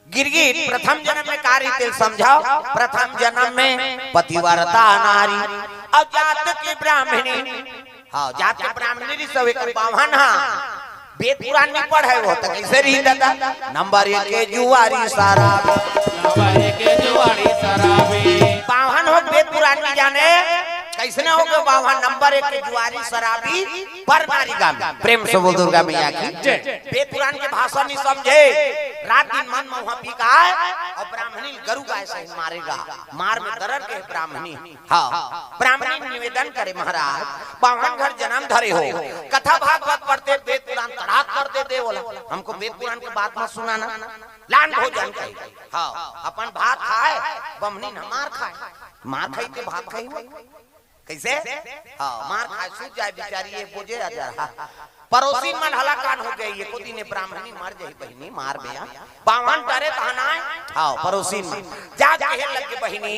गिरगिट प्रथम जन्म में कार्य थे समझाओ। प्रथम जन्म में पतिव्रता नारी और जात की ब्राह्मणी। हाँ जात की ब्राह्मणी सब एक बावन। हाँ वेद पुराण में पढ़े हो तो कैसे रही दादा। नंबर 1 के जुआरी शराबी। नंबर 1 के जुआरी शराबी। बावन हो वेद पुराण में जाने कैसे हो गए बावन। नंबर 1 के जुआरी शराबी पर नारी गामी। प्रेम से बोल दुर्गा मैया की जय। वेद पुराण के भाषा नहीं समझे रात दिन मन महुआ पी का और ब्राह्मणी गरु गाय से मारेगा। मार में दरर के ब्राह्मणी। हाँ ब्राह्मणी निवेदन करे महाराज बावन घर जन्म धरे हो कथा भागवत पढ़ते वेद पुराण तड़ाक कर देते बोला हमको वेद पुराण की बात मत सुनाना। लान भोजन खाई। हाँ अपन भात खाए बमनी न मार खाए। मार खाई के भात खाई कैसे। हाँ मार खाए सूझ जाए बेचारी ये बोझे हजार। पड़ोसी मन हला कान हो गई। एको दिन ब्राह्मणी मर जाई बहिनी मार बेया बावन करे तहनाए। हाँ पड़ोसी मन जा कहे लगे बहिनी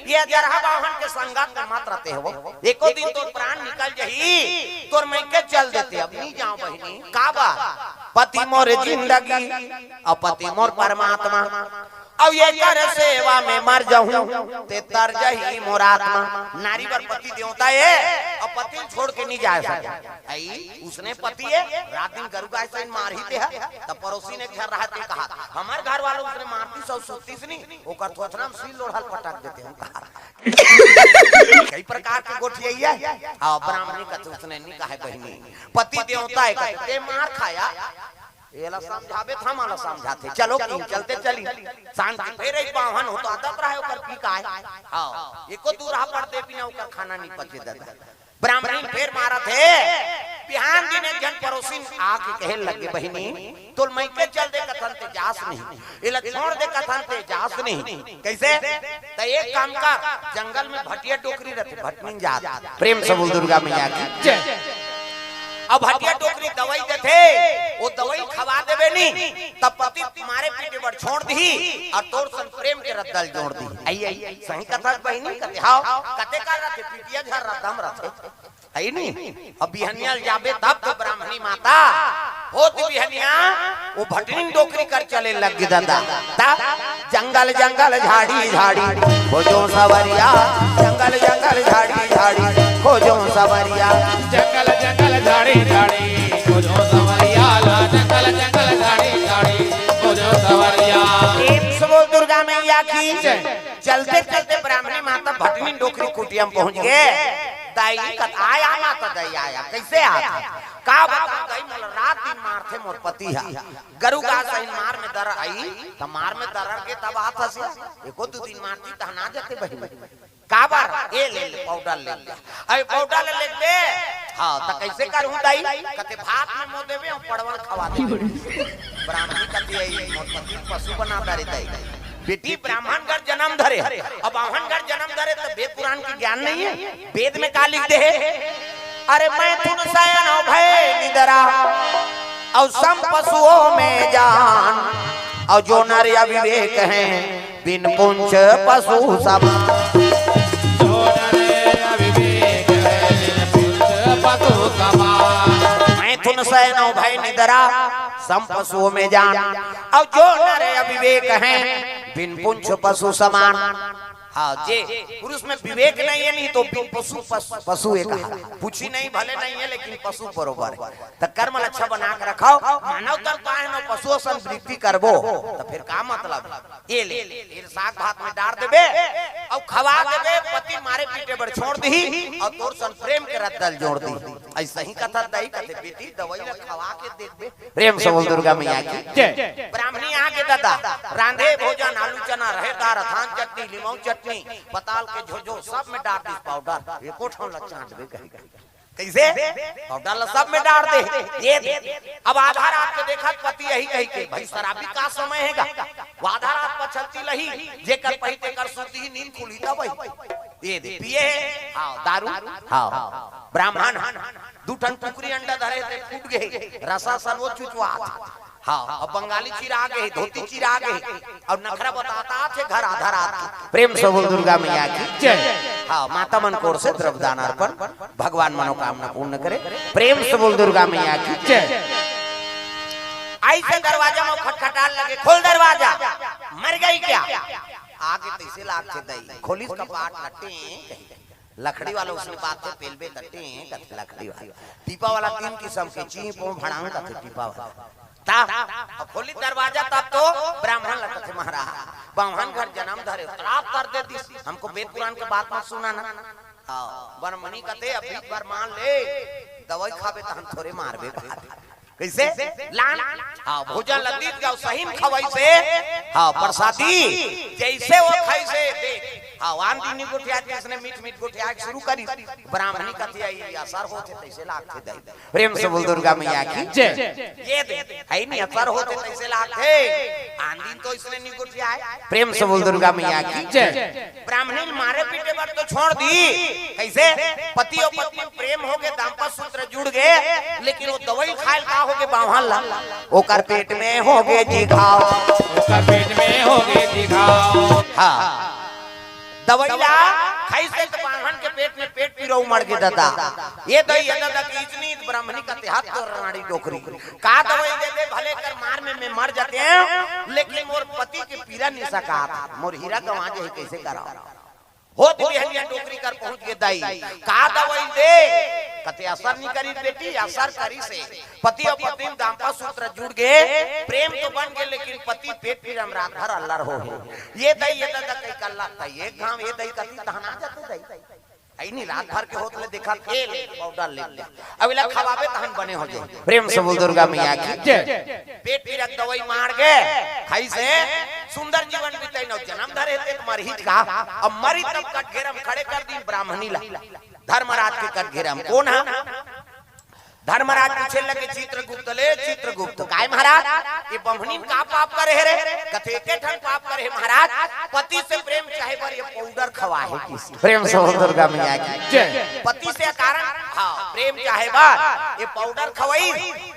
ये जरहा बावन के संगत में मत रहते हो। एको दिन तो प्राण निकल जही तोर मैं के चल देते। अब नहीं जाओ बहिनी का बा पति मोर जिंदगी और पति मोर परमात्मा। अब ये कर सेवा में मर जाऊं ते तर जही मोर आत्मा। नारी वर पति देवता है और पति छोड़ के नहीं जा सकता। आई उसने पति है रात दिन गरु गाय से मार ही दे। तब पड़ोसी ने घर रहते कहा हमारे घर वालों उसने मारती सब सुतीस नहीं ओकर थोथना में सील लोढ़ल पटक देते हम कहा। कई प्रकार के गोठियाई है। हां ब्राह्मणी का तो उसने नहीं कहा बहिनी पति देवता है कहते मार खाया एला समझावे था माला समझाते चलो की चलते चली शांति फिर एक बावन हो तो आदत रहे ओकर पी का है। हां एको दूर हा पड़ते बिना ओकर खाना नहीं पचे दादा। ब्राह्मणी फिर मारा थे बिहान दिन एक जन पड़ोसी आके कहे लगे बहिनी तो मैं के चल दे कथन ते जास नहीं एला छोड़ दे कथन ते जास नहीं कैसे। तो एक काम का जंगल में भटिया टोकरी रहते भटमिन जात। प्रेम से बोल दुर्गा मैया की जय। अब हटिया टोकरी दवाई देते वो दवाई खवा देवे नहीं तब पति तुम्हारे पीठे पर छोड़ दी और तोर सन प्रेम के रद्दल जोड़ दी। आई सही कथा बहिनी कते हां कते का रखे पीटिया घर रदम रखे आई नहीं। अब बिहनिया जाबे तब तो ब्राह्मणी माता होती बिहनिया वो भटनी टोकरी कर चले लग दादा। तब जंगल जंगल झाड़ी झाड़ी खोजो सवरिया। जंगल जंगल झाड़ी झाड़ी खोजो सवरिया। जंगल जंगल झाड़ी झाड़ी खोजो सवरिया। जंगल जंगल झाड़ी झाड़ी खोजो सवरिया। सबो दुर्गा मैया की चलते चलते ब्राह्मणी माता भटनी डोकरी कुटिया में पहुंच गए। दाई कत आया माता दाई आया कैसे आया का बता दाई मोल रात दिन मारथे मोर पति है गरु गा सही मार में दर आई त मार में दरर के तब हाथ से एको दो दिन मारती त ना जाते बहिनी का बार ए ले ले पाउडर ले ले अरे पाउडर ले ले। हां त कैसे करहूं दाई कते भात में मो देबे और पड़वल खवा देबे। ब्राह्मणी कती आई मोर पति पशु बना दारी दाई बेटी ब्राह्मण घर जन्म धरे अब ब्राह्मण घर जन्म धरे तो वेद पुराण की ज्ञान नहीं है। वेद में का लिखते हैं अरे मैं तुम शयन भय निद्रा और सम पशुओं में जान और जो नर अविवेक हैं बिन पुंछ पशु समान। जो नर अविवेक है बिन पुंछ पशु समान। मैं तुम शयन भय निद्रा सम पशुओं में जान और जो नर अविवेक हैं बिन पुंछ पशु समान। हाँ जे पुरुष में विवेक नहीं है नहीं तो पशु पशु एक पूछी नहीं भले नहीं है लेकिन पशु बरोबर है। तो कर्म अच्छा बना कर रखो मानव तन पाए न पशु सन वृत्ति करबो तो फिर का मतलब ये ले साग भात में डाल देबे और खवा देबे पति मारे पीटे पर छोड़ दी और तोर सन प्रेम के रद्दल जोड़ दी। ऐसा ही कथा दई कथे बेटी दवाई खवा के देखबे। प्रेम से बोल दुर्गा मैया की जय। ब्राह्मणी आके दादा रांधे भोजन आलू चना रहे दार थान चटनी लीमौ चटनी पताल के झोझो सब में डाल दी पाउडर एको ठों लचाट दे कैसे पाउडर सब में डाल दे ये। अब आधा रात के देखा पति यही कही के भाई शराबी का समय हैगा वो आधा रात पर चलती लही जेकर पहिते कर सुती ही नींद खुली था भाई ये दे पिए हां दारू हां ब्राह्मण दू टन टुकरी अंडा धरे थे फूट गए रसा सर्वो चुचवा। हाँ अब बंगाली चिरा गए धोती चिरा गए और नखरा बताता थे घर आधा रात। प्रेम से बोल दुर्गा मैया की जय। हाँ माता मन कोर से द्रव्यदान अर्पण भगवान मनोकामना पूर्ण करे। प्रेम से बोल दुर्गा मैया की जय। ऐसे दरवाजा में खटखटाने लगे खोल दरवाजा आगे तैसे लाग से दई खोलिस कपाट लट्टे लकड़ी वाला उसने बात से पेलबे कट्टे कत लकड़ी वाला टीपा वाला 3 किस्म के चीप और भड़ांग का टीपा वाला ता अब खोली दरवाजा तब तो ब्राह्मण लगता थे महाराज ब्राह्मण घर जन्म धरे श्राप कर दे दी हमको वेद पुराण के बात मत सुना ना ब्रह्मणी कहते अभी बार मान ले दवाई खावे तो हम थोड़े मारबे कैसे लान हाँ भोजन लद्दी जाओ सही में खवाई से हाँ प्रसादी जैसे वो खाई से हाँ वान दीनी गुठिया जिसने मीठ मीठ गुठिया शुरू करी ब्राह्मणी कहती है असर होते तैसे लाख थे दई प्रेम से बोल दुर्गा मैया की जय ये दे है नहीं असर होते तैसे लाख थे आंदीन तो इसने नहीं गुठिया है प्रेम से बोल दुर्गा मैया की जय ब्राह्मणी मारे पीटे पर तो छोड़ दी कैसे पति और पत्नी प्रेम हो गए दाम्पत्य सूत्र जुड़ गए लेकिन वो दवाई खाए का हो गए बावहन ला ओकर पेट में हो गए जी घाव ओकर पेट में हो गए जी घाव हाँ दवाइया खाई से तो बावहन के पेट में पेट पीरो मर गए दादा ये दई दादा की इतनी ब्राह्मणी का हाथ तो रानी डोकरी का दवाई दे दे भले कर मार में मैं मर जाते हैं लेकिन मोर पति के पीरा नहीं सका मोर हीरा गवा जे कैसे करा हो दिहलिया डोकरी कर पहुंच गए दाई का दवाई दे कते असर नहीं करी बेटी असर करी से पति और पत्नी दाम्पत्य सूत्र जुड़ गए प्रेम तो बन गए लेकिन पति पेट पीर हम रात भर अल्लर हो ये दई ये दादा कई कल्ला था ये घाम ये दई कती तहना जाते दई आई नहीं रात भर के होतले देखा खेल पाउडर ले ले अबला खवाबे तहन बने हो जाए प्रेम से बोल दुर्गा मैया की जय पेट पीरक दवाई मार गए खाई से सुंदर जीवन बीते न जन्म धरे थे मरहित का अब मरी तब कट घेरम खड़े कर दी ब्राह्मणी ला धर्मराज के कट घेरम कौन है धर्मराज पूछे लगे चित्रगुप्त ले चित्रगुप्त काय महाराज ये ब्राह्मणी का पाप करे रे कथे के ठन पाप करे महाराज पति से प्रेम चाहे पर ये पाउडर खवा है किसी प्रेम से दुर्गा मैया की जय पति से कारण हां प्रेम चाहे बा ये पाउडर खवाई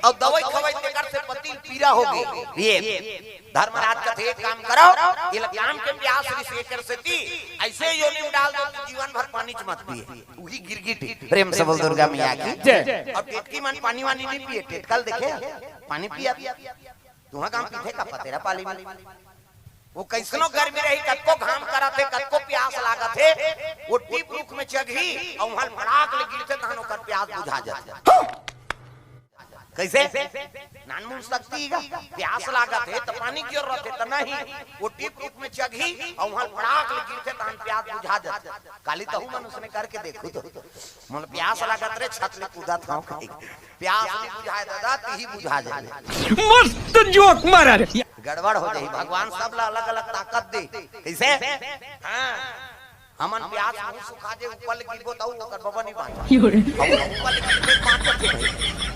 और दवाई खवाई देकर से पति पीरा हो गई ये धर्मराज कथे एक काम करो ये काम के प्यास ऋषि कर सेती ऐसे योनि में डाल दो जीवन भर पानी च मत पिए वही गिरगिट प्रेम से दुर्गा मैया की जय अब टेटकी मन पानी वानी नहीं पिए टेटकल देखे पानी पिया तुहा काम पीथे का पतेरा पाली में वो कैसनो गर्मी रही कतको घाम करा थे कतको प्यास लागा थे वो टीप रुख में चगही और वहां फड़ाक ले गिरते तहनो कर प्यास बुझा जाता कैसे नानमुन सकती है प्यास लागा थे तो पानी की जरूरत है तो नहीं वो टीप टीप में चगही और वहां फड़ाक ले गिरते तहन प्यास बुझा जाता काली तो मनुष्य ने करके देखो तो मन प्यास लागत रे छत ले कूदा था प्यास नहीं बुझाए दादा तीही बुझा जाए मस्त जोक मारा रे गड़बड़ हो जाई भगवान सब ला अलग अलग ताकत दे कैसे हां हमन प्यास मुंह सुखा जे ऊपर गिरबो त ओकर बाबा नहीं बांचा ऊपर गिरबे बांचा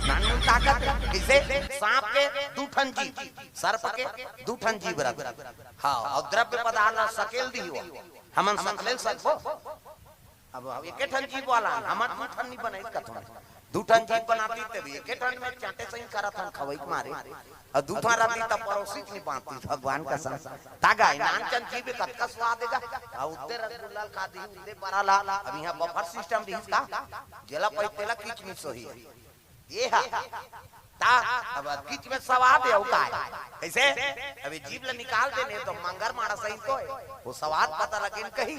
नानू ताकत कैसे सांप के दूठन जीव सर्प के दूठन जीव बराबर हां और द्रव्य पदार्थ सकेल दियो हमन सकले सकबो अब एके ठन जीव वाला हमन दूठन नहीं बनाई कथन दूठन जीव बनाती तभी एके ठन में चाटे सही करत हम खवई मारे और दूठा राती त परोसी नहीं बांधती भगवान का संग तागा नानचन जीव कतका स्वाद देगा और उते रसगुल्ला खा दी उते पराला अब यहां बफर सिस्टम दिस का जेला पैतेला किच मिस होई ये हा ता अब किच में स्वाद है का कैसे अबे जीव ल निकाल देने तो मंगर मारा सही तो है वो स्वाद पता लगे कहीं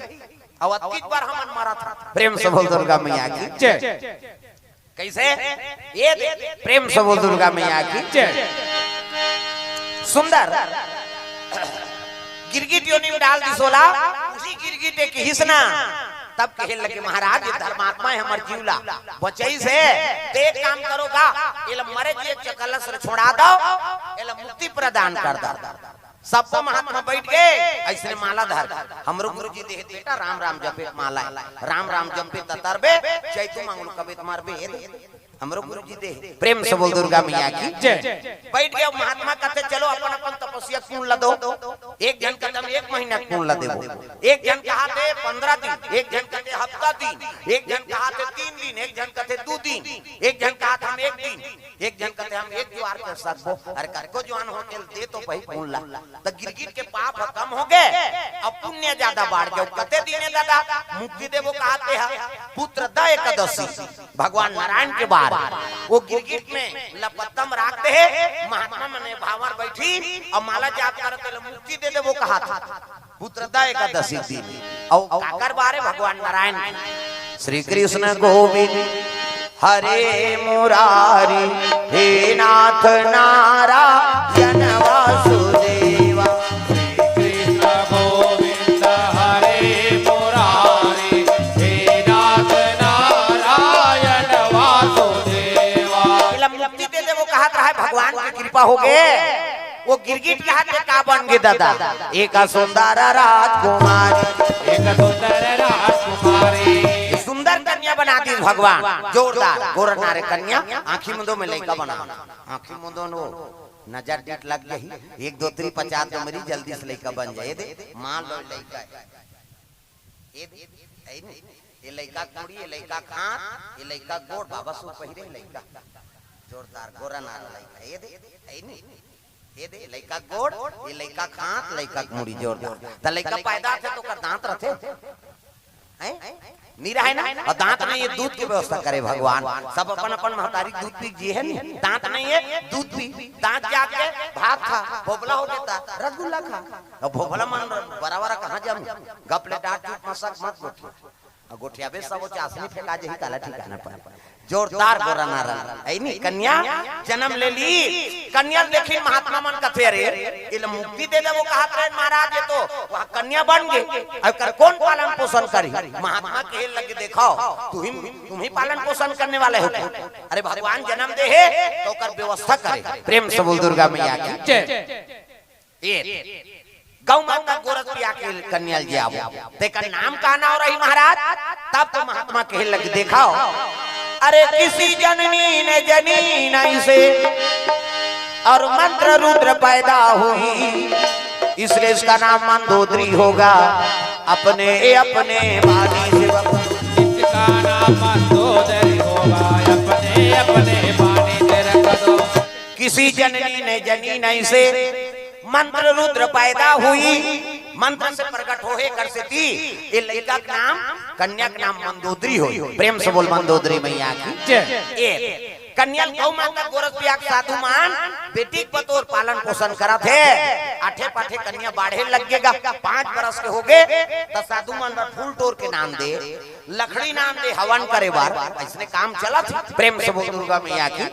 और किच बार हमन मारा था प्रेम से बोल दुर्गा मैया की जय कैसे ये प्रेम से बोल दुर्गा मैया की जय सुंदर गिरगिट योनि में डाल दी सोला उसी गिरगिट के हिस्ना तब कहे लगे महाराज ये धर्मात्मा है हमार जीवला बचई से ते काम करोगा एला मरे जे चकलस छोड़ा दो एला मुक्ति प्रदान कर दो सब महात्मा बैठ गए ऐसे माला धर हमरो गुरुजी देह बेटा राम राम जपे माला राम राम जपे ततरबे चैतु मंगल कबे मारबे हमरो गुरुजी दे प्रेम से बोल दुर्गा मैया की जय बैठ गए महात्मा कहते चलो अपन अपन तपस्या पूर्ण ला दो एक जन कदम 1 महीना पूर्ण ला देबो एक जन कहते 15 दिन एक जन कहते हफ्ता दिन एक जन कहते 3 दिन एक जन कहते 2 दिन एक जन कहते हम 1 दिन एक जन कहते हम 1 द्वार कर सकबो अरे कर को जवान हो के दे तो भाई पूर्ण ला तो गिरगिट के पाप कम हो गए अब पुण्य ज्यादा बढ़ गए कहते दिने दादा मुक्ति देवो कहते हैं पुत्र द एकादशी भगवान नारायण के बाद वो गिरगिट में लपतम रखते हैं महात्मा मने भावर बैठी और माला जाप करते मुक्ति दे दे वो कहा था पुत्रदा एकादशी दिन और काकर बारे भगवान नारायण श्री कृष्ण गोविंद हरे मुरारी हे नाथ नारायण वासुदेवा कृष्ण गोविंद हरे मुरारी हे नाथ नारायण वासुदेवा। मुक्ति दे वो कहा है भगवान की कृपा हो गए वो गिरगिट के हाथ में का बन गए दादा एक सुंदर राजकुमारी एक सुंदर राजकुमारी सुंदर कन्या बना दी भगवान जोरदार गोर नारे कन्या आंखी मुंदो में लड़का बना आंखी मुंदो नो नजर डेट लग गई 1 2 3 50 तो मरी जल्दी से लड़का बन जाए दे मान लो लड़का ये लड़का कुड़ी ये लड़का खान ये लड़का गोड़ बाबा सु पहिरे लड़का जोरदार गोरा नारा लड़का ये दे ये दे लड़का गोड़ ये लड़का खान लड़का मुड़ी जोरदार त लड़का पैदा थे तो कर दांत रथे हैं नीरा है ना और दांत नहीं है दूध की व्यवस्था करे भगवान सब अपन अपन महतारी दूध पी जी है नहीं दांत नहीं है दूध पी दांत जाके भात खा भोपला हो देता रसगुल्ला खा और भोपला मन बराबर कहां जम गपले डांट मसक मत गोठिया गोठिया बे सब चासनी फेंका जे काला ठिकाना पर जोरदार गोरा नारा ऐ नहीं कन्या जन्म ले ली कन्या देखी महात्मा मन कथे रे इल मुक्ति दे दे वो कहा रहे महाराज ये तो वहां कन्या बन गए अब कर कौन पालन पोषण करी महात्मा के लगे देखो तुम ही पालन पोषण करने वाले हो अरे भगवान जन्म दे है तो कर व्यवस्था करे प्रेम से बोल दुर्गा मैया की ये गौ माता गोरख पिया के कन्या जी आवो देखा नाम का ना हो रही महाराज तब तो महात्मा के लगे देखाओ अरे किसी जननी ने जनी नहीं से और मंत्र रुद्र पैदा हुई इसलिए इसका नाम मंदोदरी होगा अपने अपने वाणी से इसका नाम मंदोदरी होगा अपने अपने वाणी से रख दो। किसी जननी ने जनी नहीं से मंत्र रुद्र पैदा हुई मंत्र से प्रकट हो कर से थी ये लड़का का नाम कन्या का नाम मंदोदरी हो प्रेम से बोल मंदोदरी मैया की ये कन्या गौ माता गोरखपिया साधु मान बेटी पतोर पालन पोषण करा थे आठे पाठे कन्या बाढ़े लगेगा 5 बरस के हो गए तो साधु मान फूल तोड़ के नाम दे लकड़ी नाम दे हवन करे बार इसने काम चला था प्रेम से बोल दुर्गा मैया की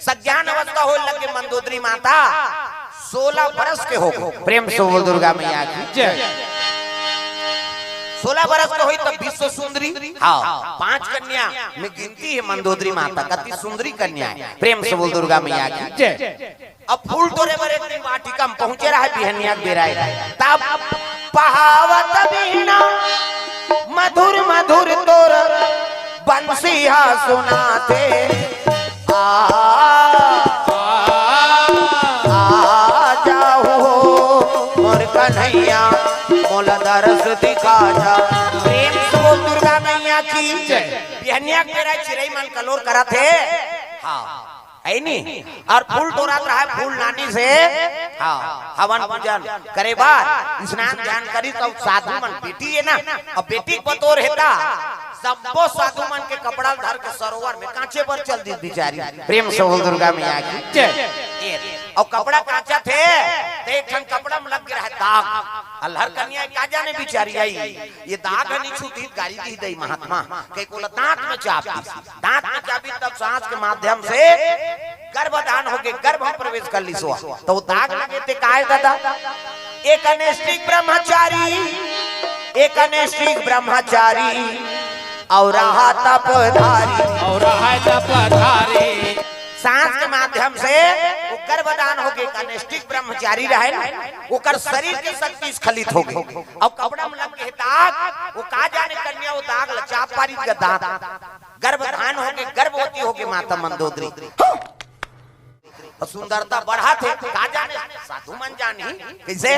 सज्ञान अवस्था हो लगे मंदोदरी माता 16 बरस के हो प्रेम से बोल दुर्गा मैया की 16 बरस के हुई तब विश्व सुंदरी हाँ 5 कन्या में गिनती है मंदोदरी माता कति सुंदरी कन्या है प्रेम से बोल दुर्गा मैया की अब फूल तोड़े पर एक दिन वाटिका में पहुंचे रहा है बिहनिया बेराए तब पहावत बीना मधुर मधुर तोर बंसिया सुनाते कन्हैया मोला दरस दिखा जा प्रेम से बोल दुर्गा मैया की बिहनिया मेरा चिरई मन कलोर करा थे हाँ है नहीं और फूल तोड़ात रहा है फूल नानी से हाँ हवन पूजन करे बार स्नान ध्यान करी तो साधु मन बेटी है ना और बेटी पतोर हेता सबो साधु मन के कपड़ा धर के सरोवर में कांचे पर चल दी बिचारी प्रेम से बोल दुर्गा मैया की और कपड़ा कांचा थे एक ठन कपड़ा में लग गया है दाग अल्हर कन्या का जाने बिचारी आई ये दाग नहीं छूटी गाड़ी दी दई महात्मा के को दांत में चाबी तब सांस के माध्यम से गर्भदान हो गए गर्भ में प्रवेश कर ली सो तो दाग लगे थे काय दादा एक अनैष्ठिक ब्रह्मचारी और रहा तपधारी सांस के माध्यम से वो गर्भदान हो गए अनैष्ठिक ब्रह्मचारी रहे ना वो कर शरीर की शक्ति स्खलित हो गई अब कपड़ा में लग गए दाग वो का जाने कन्या वो दाग चाप पारी का दांत गर्भधान हो गए गर्भवती हो गई माता मंदोदरी सुंदरता बढ़ा थे का जाने साधु मन जानी कैसे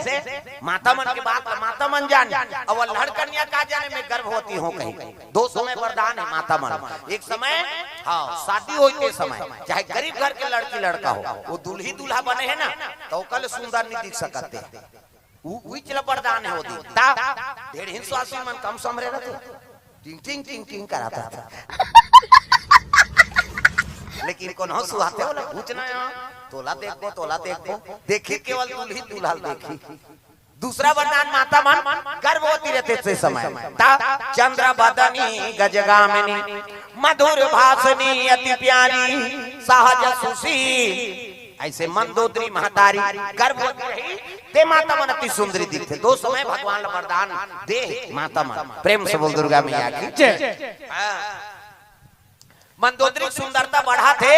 माता मन के बात माता मन जाने अब लड़ कन्या का जाने में गर्भवती हो कहीं 2 समय वरदान है माता मन एक समय हाँ शादी हो के समय चाहे गरीब घर के लड़की लड़का हो वो दूल्ही दूल्हा बने है ना तो कल सुंदर नहीं दिख सकते वरदान है वो ढेर हिंसवासी मन कम समरे रहते टिंग टिंग टिंग टिंग कराता था लेकिन कौन हो सुहाते हो ना पूछना तोला देखो देखी केवल दूल्ही दूल्हा देखी दूसरा वरदान माता मन गर्भवती रहते थे समय ता चंद्र बदनी गजगामिनी मधुर भाषणी अति प्यारी सहज सुशी ऐसे मंदोदरी महतारी गर्भवती रही ते माता मन अति सुंदरी दिखते। दो समय भगवान वरदान दे माता मन प्रेम से बोल दुर्गा मैया की जय। मंदोदरी सुंदरता बढ़ा थे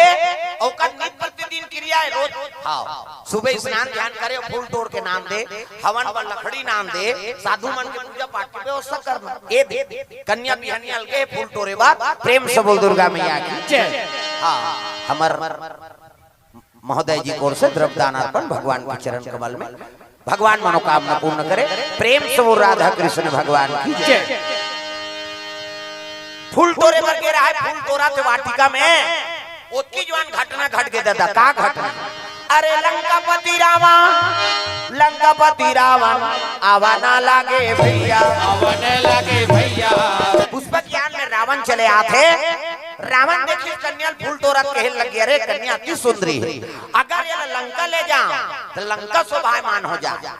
और नित्य प्रतिदिन क्रिया है रोज हाँ सुबह स्नान ध्यान करे फूल तोड़ के नाम दे हवन व लकड़ी नाम दे साधु मन के पूजा पाठ की व्यवस्था करना ए दे कन्या बिहनी अलगे फूल तोड़े बाद प्रेम से बोल दुर्गा मैया की जय। हाँ हमार महोदय जी को से द्रव्य दान अर्पण भगवान के चरण कमल में भगवान मनोकामना पूर्ण करे प्रेम से वो राधा कृष्ण भगवान की जय। फूल तोड़े करके रहा है फूल तोड़ा थे वाटिका में उसकी जवान घटना घट के दादा का घटना अरे लंकापति रावण आवा ना लागे भैया पुष्पक ज्ञान में रावण चले आते रावण देखिए कन्या फूल तोड़ा कहे लगी अरे कन्या अति सुंदरी है अगर ये लंका ले जाओ तो लंका शोभायमान हो जाए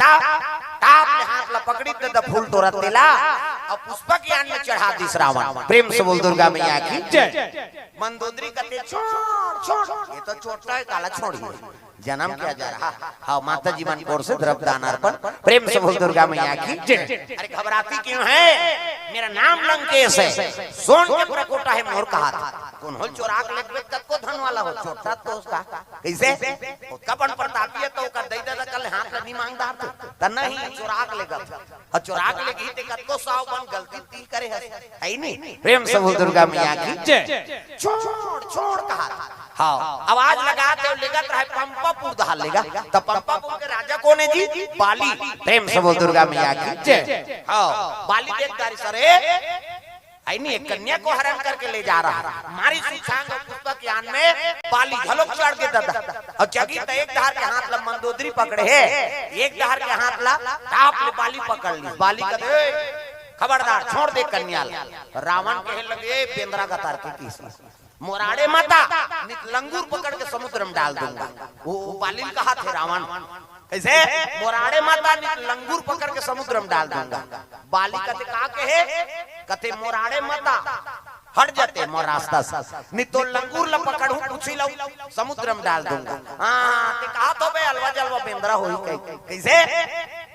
अपने हाथ ला पकड़ी तो फूल तोड़ा तिला और पुष्पक ज्ञान में चढ़ा दी रावण प्रेम से बोल दुर्गा मैया की जय। मंदोदरी कहते छोड़ ये तो छोटा है काला छोड़िए जन्म किया जा रहा हाँ माता जी मन कोर से द्रव्य दान अर्पण प्रेम से बोल दुर्गा मैया की जय। अरे घबराती क्यों है मेरा नाम लंकेश है सोन के प्रकोटा है मोर कहा था कौन हो चोराक लेके तब को धन वाला हो छोटा तो उसका कैसे उसका बन प्रतापी है तो कर दे दे कल हाथ नहीं मांगदार तो नहीं चोराक लेगा और चोराक लेगी ते कत को साव बन गलती ती करे है नहीं प्रेम से बोल दुर्गा मैया की जय। छोड़ कहा हाँ आवाज लगाते लेगत रहे पंपापुर दहाल लेगा तो पंपापुर के राजा कौन है जी बाली प्रेम से बोल दुर्गा मैया की जय। हाँ बाली देखदारी सरे आई नहीं एक कन्या को हरण करके ले जा रहा हमारी सुछांग पुष्पक ज्ञान में बाली झलक चढ़ के दादा और जगी तो एक धार के हाथ ला मंदोदरी पकड़े है एक धार के हाथ ला टाप ले बाली पकड़ ली बाली कहते खबरदार छोड़ दे कन्या रावण कहे लगे बेंद्रा का तार के किस मोराड़े माता लंगूर पकड़ के समुद्र में डाल दूंगा वो बालिल कहा थे रावण कैसे मोराड़े माता लंगूर पकड़ के समुद्र में डाल दूंगा बाली कहते का कहे कहते मोराड़े माता हट जाते मोर रास्ता से नहीं तो लंगूर ला पकड़ू पूछी लो समुद्र में डाल दूंगा हाँ ते कहा तो बे अलवा जलवा बेंद्रा होई कैसे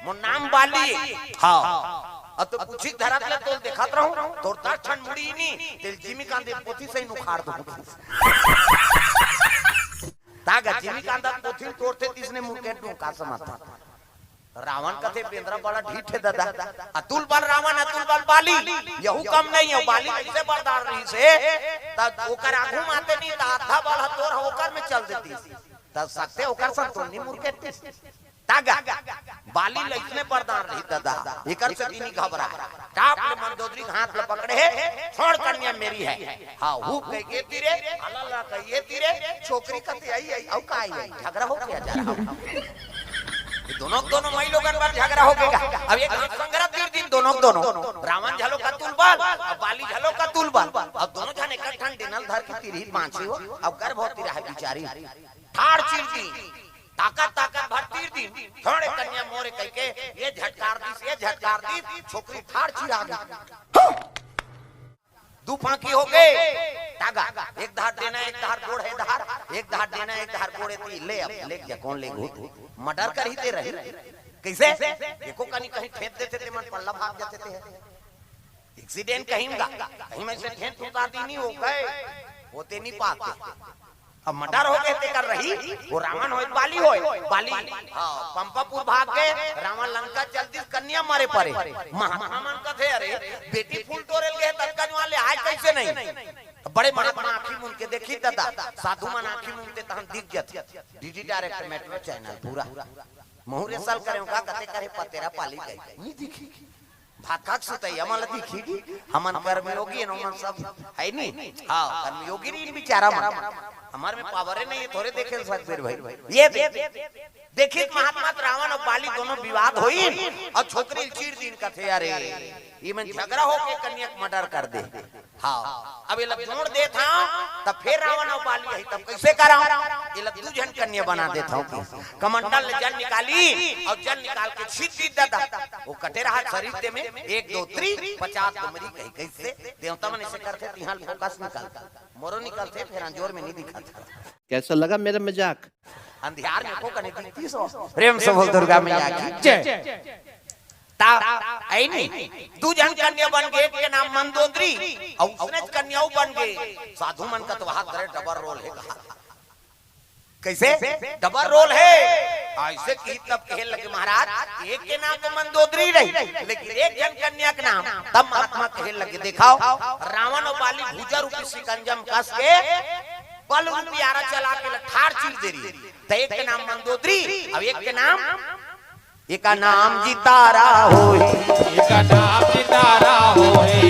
मोर नाम बाली हाँ अब तो पूछी धरत ले तो देखत रहूं तोर ता ठंड मुड़ी नहीं तेल जिमी कांदे पोथी से नुखाड़ दो तागा जिमी कांदा पोथी तोड़ते तिसने मुंह के टोका समाता रावण कथे बेंद्रा बड़ा ढीठ है दादा अतुल बल रावण अतुल बल बाली यहू कम नहीं है बाली कैसे बरदार रही से तब ओकर आगू माते नहीं ता आधा बल तोर होकर में चल देती तब सकते ओकर संतोनी मुर्के तागा बाली लइसने बरदार रही दादा एकर से नहीं घबरा टाप ले मंदोदरी हाथ ले पकड़े है छोड़ कन्या मेरी है हां हु कह के तीरे अल्लाह कहिए तीरे छोकरी कते आई औ का आई झगड़ा हो गया जा रहा दोनों मई लोगन पर झगड़ा हो गया अब एक संग्रह दिन दोनों रावण झलो का तुलबल और बाली झलो का तुलबल अब दोनों जने इकट्ठा डिनल धर के तीरी पांची हो अब गर्भवती रहा बेचारी ठाड़ चिलती ताकत भर तीर दी थोड़े कन्या मोरे कह के ये झटकार दी छोकरी ठाड़ चिरा गई दू फांकी हो गए तागा एक धार देना एक धार गोड़ है धार एक धार देना एक धार गोड़ है ले अब ले जा कौन ले मर्डर कर ही दे रहे कैसे देखो कहीं फेंक देते थे मन पल्ला भाग जाते थे एक्सीडेंट कहीं में से फेंक उतार दी नहीं हो गए होते नहीं पाते अब मर्डर हो गए कर रही वो रावण हो बाली हाँ पंपापुर भाग गए रावण लंका जल्दी कन्या मारे पड़े महात्मा का थे अरे बेटी फूल तोड़े गए तत्काल वाले आज कैसे नहीं बड़े महात्मा आंखी मुन के देखी दादा साधु मन आंखी मुनते तहन दिख जाते डीडी डायरेक्ट मेट्रो चैनल पूरा मुहरे साल करे का कते करे पतेरा पाली गई नहीं दिखी भात खाक सुतई हमन दिखी हमन कर्मयोगी नमन सब है नहीं हां कर्मयोगी नहीं बेचारा हमारे में पावर नहीं थोड़े देखे सकते भाई ये देखिए महात्मा रावण और बाली दोनों विवाद हुई और छोकरी चीर दिन का थे अरे ये में झगड़ा हो के कन्या मर्डर कर दे। हाँ अब ये लग जोड़ दे था तब फिर रावण और बाली है तब कैसे करा ये लग 2 जन कन्या बना देता हूँ। कमंडल ने जल निकाली और जल निकाल के छीट दी दादा वो कटे रहा शरीर में 1 2 3 50 उमरी कही कैसे देवता मन ऐसे करते तिहाल फोकस निकालता मोरो निकलते फिर अंजोर में नहीं दिखाता। कैसा लगा मेरा मजाक? अंधियार में को कने 300 प्रेम से बोल दुर्गा मैया की जय। ता आई नहीं 2 जन कन्या बन गए के नाम मंदोदरी और उसने कन्याओं बन गए साधु मन का तो वहां करे डबल रोल है कहा कैसे डबल रोल है ऐसे की तब कहे लगे महाराज एक के नाम तो मंदोदरी रही लेकिन 1 जन कन्या के नाम तब महात्मा कहे लगे दिखाओ रावण और बाली भुजा रूपी सिकंजम कस के बल रूपी आरा चला के ठार चीर दे रही तो एक के नाम मंदोदरी अब एक के नाम एक का नाम जितारा होए एक नाम जितारा होए